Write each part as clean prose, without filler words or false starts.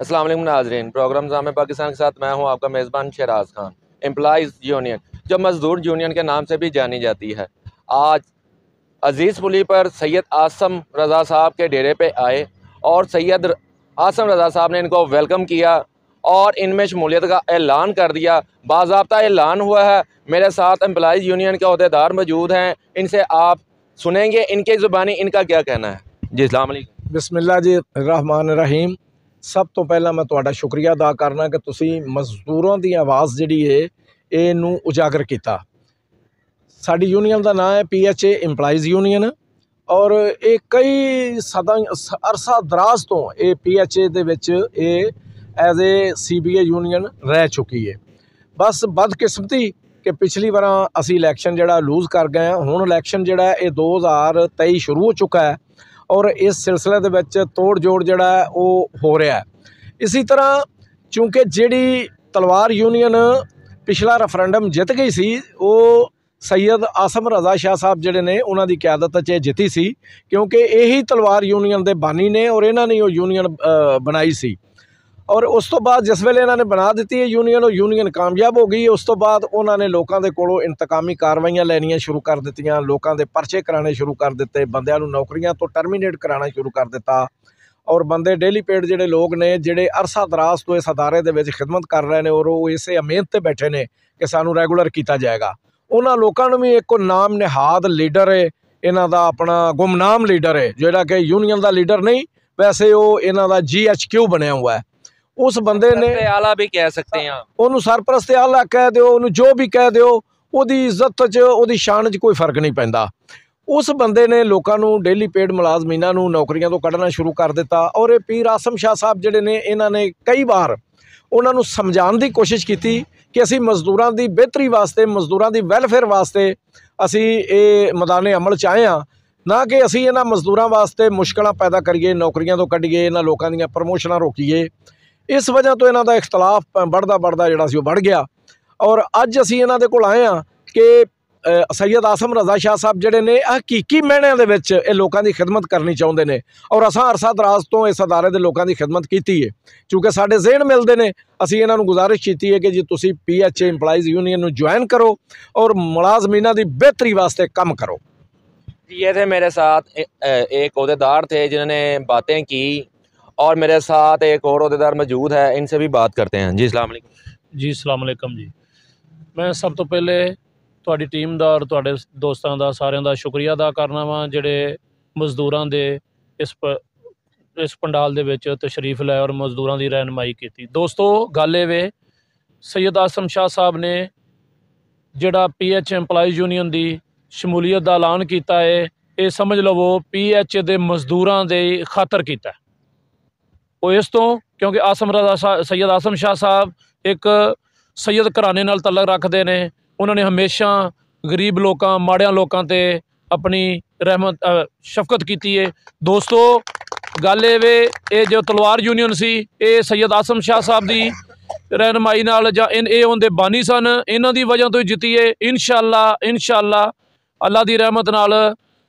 अस्सलाम वालेकुम नाज़रीन, प्रोग्राम जामे पाकिस्तान के साथ मैं हूं आपका मेज़बान शहराज खान। एम्प्लॉइज़ यूनियन जो मज़दूर यूनियन के नाम से भी जानी जाती है, आज अजीज़ पुली पर सैयद आसम रज़ा साहब के डेरे पे आए और सैयद आसम रज़ा साहब ने इनको वेलकम किया और इनमें शमूलियत का ऐलान कर दिया। बाज़ाब्ता ऐलान हुआ है। मेरे साथ एम्प्लॉइज़ यूनियन के अहदेदार मौजूद हैं, इनसे आप सुनेंगे इनकी ज़ुबानी इनका क्या कहना है। जी अस्सलाम वालेकुम। बिस्मिल्लाह जी रहमान रहीम। सब तो पहला मैं तुहाडा शुक्रिया अदा करना कि तुसी मजदूरों की आवाज़ जिहड़ी है इहनूं उजागर किया। साडी यूनीयन का नाम है PHA एम्प्लॉइज़ यूनीयन और ये कई अरसा दराज तो ये PHA they which as a CBA union रह चुकी है। बस बदकिस्मती कि पिछली बार असी इलैक्शन जिहड़ा लूज़ कर गए, हुण इलैक्शन जिहड़ा है 2023 शुरू हो चुका है और इस सिलसिले दे विच तोड़ जोड़ जिहड़ा है वो हो रहा है। इसी तरह चूँकि जिहड़ी तलवार यूनीयन पिछला रेफरेंडम जित गई सी, वो सैयद आसम रज़ा शाह साहब जिहड़े ने उन्हां दी क़यादत च जिती सी, क्योंकि यही तलवार यूनीयन दे बानी ने और इन्हां ने वो यूनीयन बनाई सी। और उस तो बाद जिस वेले इन्होंने बना दी है यूनीयन, और यूनीयन कामयाब हो गई। उस तो बाद उन्होंने लोगों के कोलों इंतकामी कार्रवाइयां लैनियां शुरू कर दित्तियां, लोगों के परचे कराने शुरू कर दिते, बंदियां नूं नौकरियां तो टर्मीनेट कराना शुरू कर दिता और बंदे डेली पेड जिहड़े लोग ने जिहड़े अरसा दराज तो इस अदारे दे विच खिदमत कर रहे हैं और वो इसे उम्मीद ते बैठे ने कि सानू रैगूलर किया जाएगा। उन्होंने लोगों को भी एक नाम निहाद लीडर है, इन्हां दा अपना गुमनाम लीडर है, जिहड़ा कि यूनीयन का लीडर नहीं, वैसे वो इन्हां दा GHQ बनया हुआ है। उस बंदे ने आला भी कह सकते हैं, उन्होंने सरपरस्त आला कह दो, उन्होंने जो भी कह दो, उहदी इज्जत च उहदी शान च कोई फर्क नहीं पैंदा। उस बंदे ने लोगों को डेली पेड मुलाजमीना नूं नौकरियां तो कढ़ना शुरू कर दिता और ये पीर आसम शाह साहब जिहड़े ने इन्हां ने कई बार उन्होंने समझाने की कोशिश की कि असी मजदूरों की बेहतरी वास्ते, मजदूरों की वैलफेयर वास्ते असी ये मैदान अमल च आए हाँ, ना कि असी इन्हां मजदूरों वास्ते मुश्किलां पैदा करिए, नौकरियां तो कढ़िए, इन्हां लोगों दी प्रमोशनां रोकीए। इस वजह तो इन्हां दा इख्तलाफ बढ़ता बढ़ता जिहड़ा सी बढ़ गया और अज असी इन्हां दे कोल आए हाँ कि सैयद आसम रज़ा शाह साहब जिहड़े ने हकीकी मैणे दे विच इह लोकां दी खिदमत करनी चाहुंदे ने और असां अरसा दराज तो इस अदारे दे लोकां दी खिदमत कीती है। चूँकि साडे ज़हन मिलदे ने, असी इन्हां नूं गुजारिश कीती है कि जी तुसीं PHA एम्प्लॉइज़ यूनीयन नूं ज्वाइन करो और मुलाजमीना दी बेहतरी वास्ते काम करो। ये थे मेरे साथ एक अहदेदार थे जिन्होंने बातें की और मेरे साथ एक और अहदेदार मौजूद है, इनसे भी बात करते हैं। जी अस्सलाम वालेकुम। जी अस्सलाम वालेकुम जी। मैं सब तो पहले तुहाडी टीम दा और तुहाडे दोस्तां दा सारिਆਂ ਦਾ शुक्रिया अदा करना वा ਜਿਹੜੇ ਮਜ਼ਦੂਰਾਂ ਦੇ इस पंडाल ਦੇ ਵਿੱਚ तशरीफ ਲੈ और मਜ਼ਦੂਰਾਂ ਦੀ रहनुमाई ਕੀਤੀ। दोस्तों ਗੱਲ ਇਹ ਵੇ सैयद आसम शाह साहब ने ਜਿਹੜਾ PHA एम्प्लॉइज़ यूनियन ਦੀ ਸ਼ਮੂਲੀਅਤ ਦਾ ਐਲਾਨ ਕੀਤਾ ਹੈ, ਇਹ ਸਮਝ ਲਵੋ PHA ਦੇ ਮਜ਼ਦੂਰਾਂ ਦੇ ਖਾਤਰ ਕੀਤਾ ਹੈ। ਉਹ ਇਸ ਤੋਂ क्योंकि आसम रज़ा सैयद आसम शाह साहब एक सैयद घराने नाल तलक रखते हैं। उन्होंने हमेशा गरीब लोगों, माड़िया लोगों ते अपनी रहमत शफकत की है। दोस्तों गल ये जो तलवार यूनीयन सी, ये सैयद आसम शाह साहब की रहनुमाई नाल जां ये उनके बानी सन, इन्हां दी वजह तो जीती है। इंशाअल्लाह अल्लाह की रहमत नाल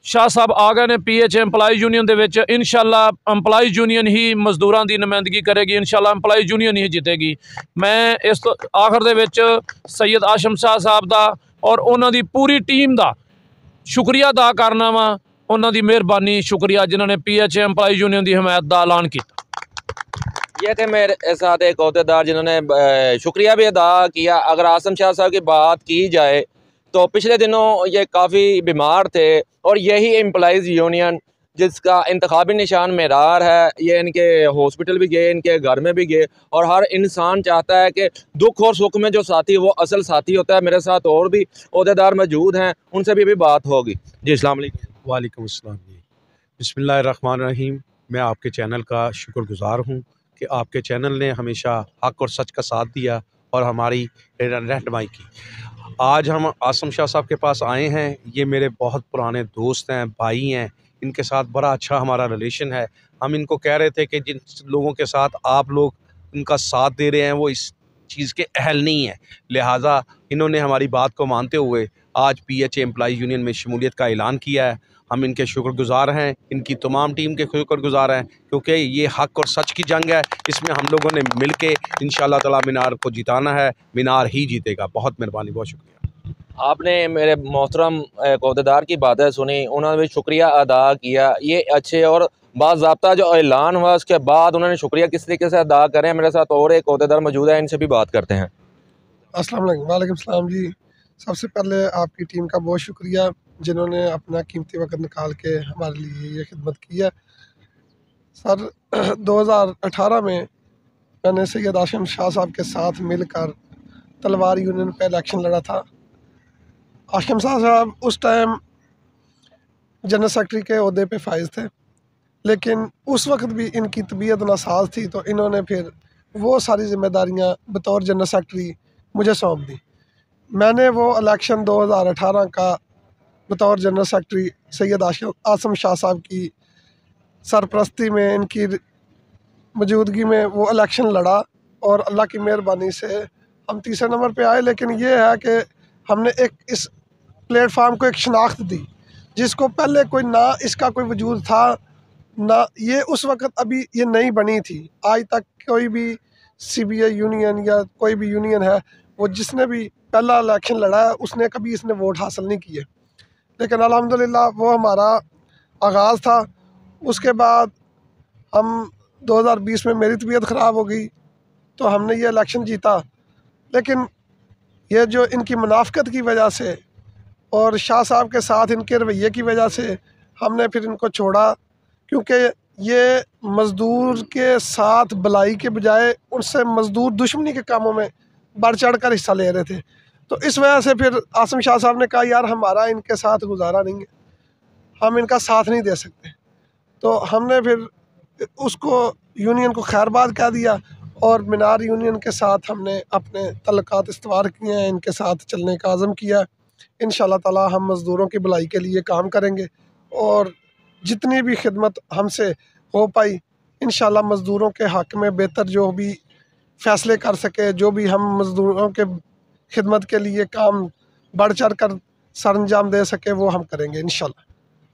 शाह साहब आ गए ने PHA एम्प्लॉइज़ यूनीयन दे विच। इंशाअल्लाह एम्प्लॉइज़ यूनीयन ही मजदूरों की नुमाइंदगी करेगी, इंशाअल्लाह एम्प्लॉइज़ यूनीयन ही जीतेगी। मैं इस आखिर दे विच सैयद आसम शाह साहब का और उन्हां दी पूरी टीम का शुक्रिया अदा करना वा, उन्हां दी मेहरबानी, शुक्रिया जिन्होंने PHA एम्प्लॉइज़ यूनीयन की हमायत का ऐलान किया। ये थे मेरे साथ एक अहदेदार जिन्होंने शुक्रिया भी अदा किया। अगर आसम शाह साहब की बात की जाए तो पिछले दिनों ये काफ़ी बीमार थे और यही एम्प्लॉइज़ यूनियन जिसका इंतखाबी निशान मेरार है, ये इनके हॉस्पिटल भी गए, इनके घर में भी गए और हर इंसान चाहता है कि दुख और सुख में जो साथी वो असल साथी होता है। मेरे साथ और भी अहदेदार मौजूद हैं, उनसे भी बात होगी। जी अस्सलाम वालेकुम। वालेकुम अस्सलाम जी। बिस्मिल्लाहिर्रहमानिर्रहीम। मैं आपके चैनल का शुक्रगुज़ार हूँ कि आपके चैनल ने हमेशा हक़ और सच का साथ दिया और हमारी रहनुमाई की। आज हम आसम शाह साहब के पास आए हैं। ये मेरे बहुत पुराने दोस्त हैं, भाई हैं, इनके साथ बड़ा अच्छा हमारा रिलेशन है। हम इनको कह रहे थे कि जिन लोगों के साथ आप लोग उनका साथ दे रहे हैं वो इस चीज़ के अहल नहीं है, लिहाजा इन्होंने हमारी बात को मानते हुए आज PHA एम्प्लॉइज़ यूनियन में शमूलियत का ऐलान किया है। हम इनके शुक्रगुज़ार हैं, इनकी तमाम टीम के शुक्रगुज़ार हैं, क्योंकि ये हक़ और सच की जंग है। इसमें हम लोगों ने मिल के इंशाअल्लाह ताला मीनार को जिताना है, मीनार ही जीतेगा। बहुत मेहरबानी, बहुत शुक्रिया। आपने मेरे मोहतरम अहदेदार की बातें सुनी, उन्होंने भी शुक्रिया अदा किया। ये अच्छे और बाज़ाब्ता जो ऐलान हुआ उसके बाद उन्होंने शुक्रिया किस तरीके से अदा करें, मेरे साथ और एक अहदेदार मौजूद है, इनसे भी बात करते हैं। अस्सलाम वालेकुम सलाम जी। सबसे पहले आपकी टीम का बहुत शुक्रिया जिन्होंने अपना कीमती वक्त निकाल के हमारे लिए ये खिदमत की है। सर 2018 में मैंने सैयद आसिम शाह साहब के साथ मिलकर तलवार यूनियन पे इलेक्शन लड़ा था। आसिम शाह साहब उस टाइम जनरल सेक्रेटरी के ओहदे पे फाइज थे, लेकिन उस वक्त भी इनकी तबीयत नासाज थी, तो इन्होंने फिर वो सारी ज़िम्मेदारियाँ बतौर जनरल सेक्रेटरी मुझे सौंप दी। मैंने वो इलेक्शन 2018 का बतौर जनरल सेक्रेटरी सैयद आसिम शाह साहब की सरपरस्ती में, इनकी मौजूदगी में वो इलेक्शन लड़ा और अल्लाह की मेहरबानी से हम तीसरे नंबर पे आए। लेकिन ये है कि हमने एक इस प्लेटफार्म को एक शनाख्त दी जिसको पहले कोई ना इसका कोई वजूद था ना, ये उस वक्त अभी ये नहीं बनी थी। आज तक कोई भी CBA यूनियन या कोई भी यूनियन है, वो जिसने भी पहला इलेक्शन लड़ा है उसने कभी इसने वोट हासिल नहीं किए। लेकिन अल्हम्दुलिल्लाह वो हमारा आगाज़ था। उसके बाद हम 2020 में मेरी तबीयत ख़राब हो गई तो हमने ये इलेक्शन जीता। लेकिन ये जो इनकी मुनाफ़कत की वजह से और शाह साहब के साथ इनके रवैये की वजह से हमने फिर इनको छोड़ा, क्योंकि ये मज़दूर के साथ भलाई के बजाय उनसे मज़दूर दुश्मनी के कामों में बढ़ चढ़ कर हिस्सा ले रहे थे। तो इस वजह से फिर आसिम शाह साहब ने कहा यार हमारा इनके साथ गुजारा नहीं है, हम इनका साथ नहीं दे सकते। तो हमने फिर उसको यूनियन को खैरबाद कह दिया और मीनार यूनियन के साथ हमने अपने तल्लुकात इस्तवार किए हैं, इनके साथ चलने का आज़म किया। इंशाअल्लाह ताला हम मज़दूरों की भलाई के लिए काम करेंगे और जितनी भी खिदमत हमसे हो पाई इंशाअल्लाह मज़दूरों के हक़ में बेहतर जो भी फ़ैसले कर सके, जो भी हम मज़दूरों के खिदमत के लिए काम बढ़ चढ़ कर सरअंजाम दे सके, वो हम करेंगे इंशाअल्लाह।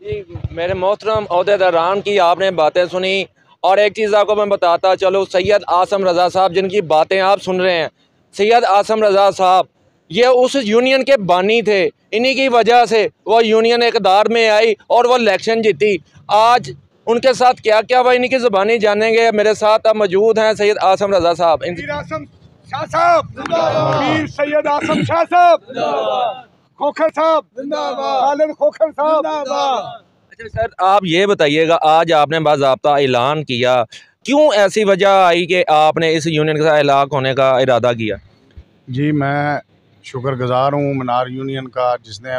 जी, मेरे मोहतरम अहदेदारान की आपने बातें सुनी और एक चीज़ आपको मैं बताता चलो, सैयद आसिम रज़ा साहब जिनकी बातें आप सुन रहे हैं, सैयद आसिम रज़ा साहब ये उस यूनियन के बानी थे। इन्हीं की वजह से वो यूनियन इक़्तिदार में आई और वो इलेक्शन जीती। आज उनके साथ क्या क्या हुआ इन्हीं की ज़ुबानी जानेंगे। मेरे साथ अब मौजूद हैं सैयद आसिम रज़ा साहब। शाह साहब जिंदाबाद, सैयद आसिम शाह साहब, खोखर साहब जिंदाबाद, खालिद खोखर साहब जिंदाबाद। अच्छा सर, आप ये बताइएगा, आज आपने बाज़ाब्ता ऐलान किया, क्यों ऐसी वजह आई कि आपने इस यूनियन के साथ इलाक़ होने का इरादा किया? जी, मैं शुक्रगुज़ार हूँ मीनार यूनियन का जिसने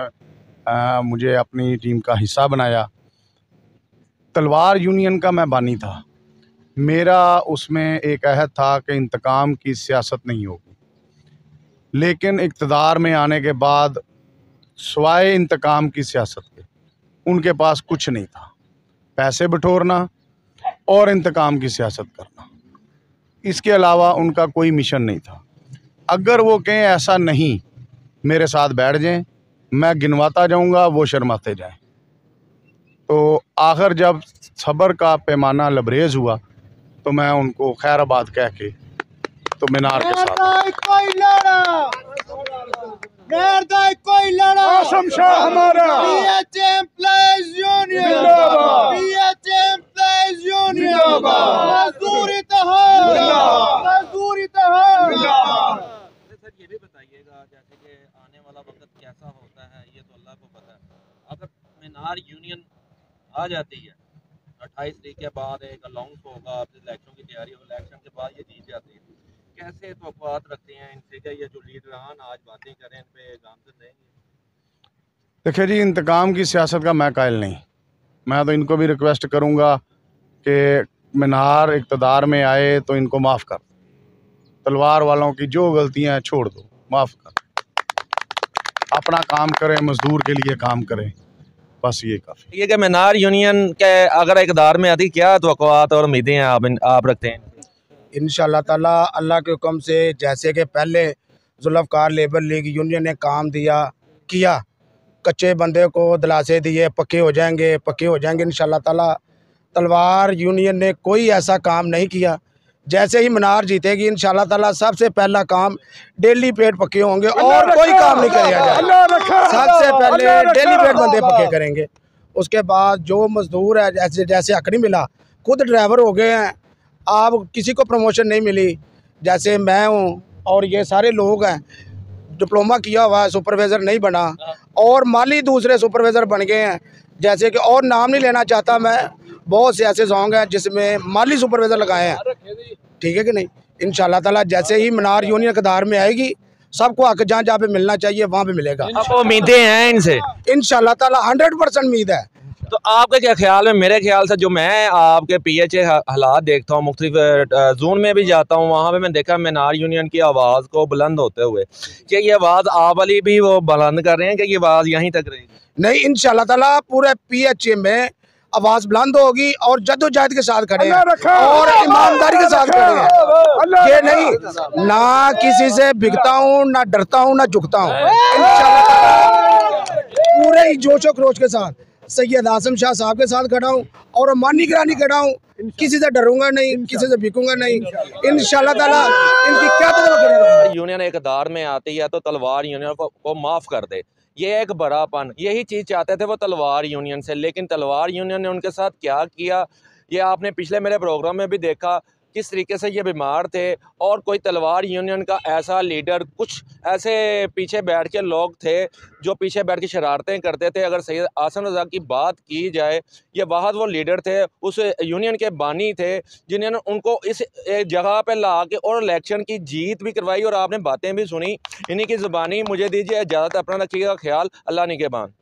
मुझे अपनी टीम का हिस्सा बनाया। तलवार यूनियन का मैं बानी था, मेरा उसमें एक अहद था कि इंतकाम की सियासत नहीं होगी, लेकिन इक़्तिदार में आने के बाद सिवाय इंतकाम की सियासत के उनके पास कुछ नहीं था। पैसे बटोरना और इंतकाम की सियासत करना, इसके अलावा उनका कोई मिशन नहीं था। अगर वो कहें ऐसा नहीं, मेरे साथ बैठ जाएं, मैं गिनवाता जाऊंगा, वो शर्माते जाएं। तो आखिर जब सब्र का पैमाना लबरेज हुआ तो मैं उनको खैराबाद कह के तो मीनार के साथ कोई लड़ा आसिम शाह हमारा PHA एम्प्लॉइज यूनियन जिंदाबाद, PHA एम्प्लॉइज यूनियन जिंदाबाद, मजदूर इत्तेहाद, जिंदाबाद, मजदूर इत्तेहाद। सर ये भी बताइएगा, जैसे कि आने वाला वक्त कैसा होता है ये तो अल्लाह को पता है। अगर मीनार यूनियन आ जाती है 28 तारीख के बाद एक अनाउंस होगा, इलेक्शन की तैयारी हो, इलेक्शन के बाद ये जीत जाती है, कैसे तवक्कुआत रखते हैं इनसे? क्या ये जो लीडरान आज बातें करें इन पे गामजन रहेंगे? देखिए जी, इंतकाम की सियासत का मैं कायल नहीं। मैं तो इनको भी रिक्वेस्ट करूंगा कि मीनार इक़्तिदार में आए तो इनको माफ़ कर, तलवार वालों की जो गलतियां हैं छोड़ दो, माफ़ कर, अपना काम करें, मज़दूर के लिए काम करें, बस ये काफ़ी। ये कि मीनार यूनियन के अगर इक़्तिदार में आती, क्या तवक्कुआत और उम्मीदें आप रखते हैं? इंशाअल्लाह ताला अल्लाह के हुक्म से, जैसे कि पहले जुल्फ़कार लेबर लीग यूनियन ने काम किया कच्चे बंदे को दिलासे दिए, पक्के हो जाएंगे इंशाल्लाह ताला। तलवार यूनियन ने कोई ऐसा काम नहीं किया। जैसे ही मनार जीतेगी इंशाल्लाह ताला सबसे पहला काम डेली पेट पक्के होंगे और कोई काम नहीं किया जाएगा। सबसे पहले डेली पेट बंदे पक्के करेंगे। उसके बाद जो मजदूर है जैसे हक नहीं मिला, खुद ड्राइवर हो गए हैं, आप किसी को प्रमोशन नहीं मिली, जैसे मैं हूँ और ये सारे लोग हैं, डिप्लोमा किया हुआ है, सुपरवाइज़र नहीं बना और माली दूसरे सुपरवाइज़र बन गए हैं। जैसे कि और नाम नहीं लेना चाहता मैं, बहुत से ऐसे सॉन्ग हैं जिसमें माली सुपरवाइज़र लगाए हैं, ठीक है कि नहीं। इंशाल्लाह ताला जैसे ही मनार यूनियन कदार में आएगी सबको हक जहाँ जहाँ पे मिलना चाहिए वहाँ पे मिलेगा। आपको उम्मीदें हैं इनसे? इंशाल्लाह ताला 100% उम्मीद है। तो आपके क्या ख्याल में? मेरे ख्याल से जो मैं आपके PHA हालात देखता हूँ, मुख्तलिफ जोन में भी जाता हूँ, वहाँ पे मैं देखा मनार यूनियन की आवाज़ को बुलंद होते हुए। क्या ये आवाज़ आप वाली भी वो बुलंद कर रहे हैं कि ये आवाज़ यहीं तक रहेगी? नहीं, इंशाल्लाह ताला पूरे PHA में आवाज़ बुलंद होगी और जद्दोजहद के साथ खड़े हैं और ईमानदारी के साथ खड़े हैं। ये नहीं ना किसी से बिकता हूँ, ना डरता हूँ, ना झुकता हूँ। इंशाल्लाह ताला पूरे ही जोश और खरोश के साथ सैयद आसम शाह साहब के साथ खड़ा हूँ और मानी गिरानी खड़ा हूँ। किसी से डरूंगा नहीं, किसी से बिकूंगा नहीं। इंशाल्लाह ताला इनकी क्या तरह यूनियन इक़्तिदार में आती है तो तलवार यूनियन को माफ़ कर दे, ये एक बड़ापन, यही चीज़ चाहते थे वो तलवार यूनियन से। लेकिन तलवार यूनियन ने उनके साथ क्या किया, ये आपने पिछले मेरे प्रोग्राम में भी देखा किस तरीके से ये बीमार थे। और कोई तलवार यूनियन का ऐसा लीडर, कुछ ऐसे पीछे बैठ के लोग थे जो पीछे बैठ के शरारतें करते थे। अगर सैयद आसम रज़ा की बात की जाए, ये वाहद वो लीडर थे, उस यूनियन के बानी थे जिन्होंने उनको इस जगह पे ला के और इलेक्शन की जीत भी करवाई और आपने बातें भी सुनी। इन्हीं की ज़ुबानी। मुझे दीजिए इजाज़त, अपना रखिएगा ख्याल। अल्लाह निगहबान।